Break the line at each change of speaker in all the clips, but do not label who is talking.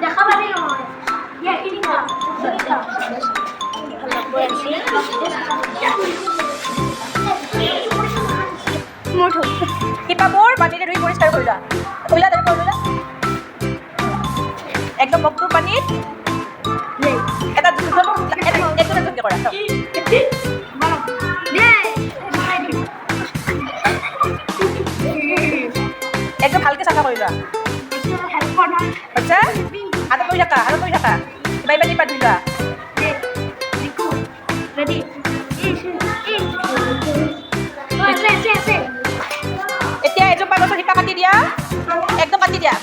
দেখা পাবি নহয় ইয়া কিনি খা
শিপাবোৰ পানীৰে ধুই পৰিষ্কাৰ কৰি লোৱা ওলা তাৰে কৰি লোৱা একদম মগটোৰ পানীত এটা একদম কৰা একদম ভালকৈ চাফা কৰি লোৱা আচ্ছা হাতত কৰি থাকা কিবা কিবা টিপা ধুই লোৱা এতিয়া এজোপা গছৰ শিপা কাটি দিয়া একদম কাটি দিয়া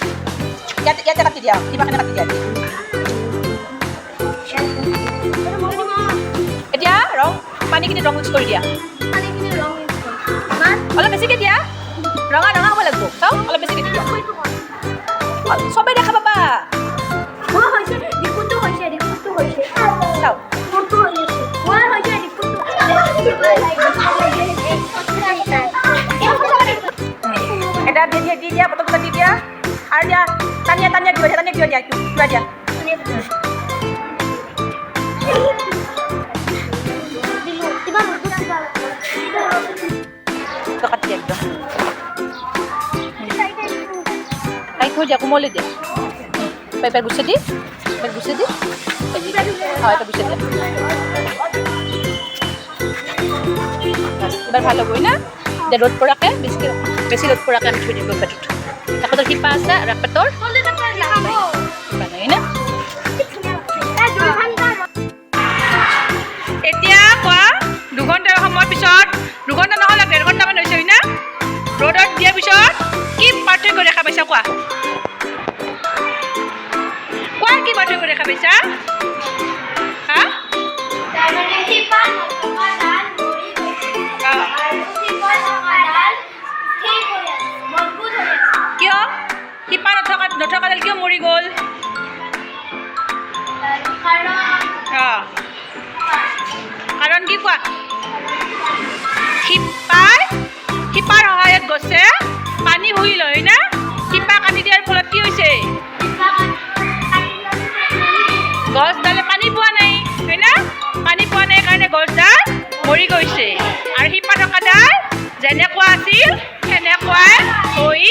ইয়াতে কাটি দিয়া শিপাখিনি কাটি দিয়া এতিয়া ৰং পানীখিনি ৰং মিক্স কৰি দিয়া অলপ বেছিকৈ দিয়া ৰঙা হ'ব লাগিব চাওঁ অলপ বেছিকৈ দিয়া চবেই দেখা পাবা চাওঁ এটা দি দিয়া বটলটা দি দিয়া আৰু দিয়া টানিয়া দিব দিয়া কিবা দিয়া কাটি দিয়া একদম তাই থৈ দিয়া কোমলে দিয়া পাইপাই গুছে দি হয় এটা গুছে দিয়া এবার ভালো করি না যে রোদ পড়াকে বেশি রোদ পড়াকে আমি থৈ দিব পেটত তারপর শিপা আছে আর পেটর না এতিয়া কোৱা 2 ঘণ্টাৰ সময় পিছত 2 ঘণ্টা নহ'লে 1.5 ঘণ্টামান হৈছে না ৰ'দত দিয়াৰ পিছত কি পাৰ্থক্য দেখা পাইছা কোৱা কি পাৰ্থক্য দেখা পাইছা হা কিয় শিপা নথকাডাল কিয় মৰি গ'ল কাৰণ কি কোৱা শিপাৰ সহায়ত গছে পানী শুহি লয় না শিপা কাটি দিয়াৰ ফলত কি হৈছে গছডালে পানী পোৱা নাই হয় না পানী পোৱা নাই কাৰণে গছডাল মৰি গৈছে আৰু শিপা থকাডাল যেনেকুৱা আছিল সেনেকুৱাই হৈ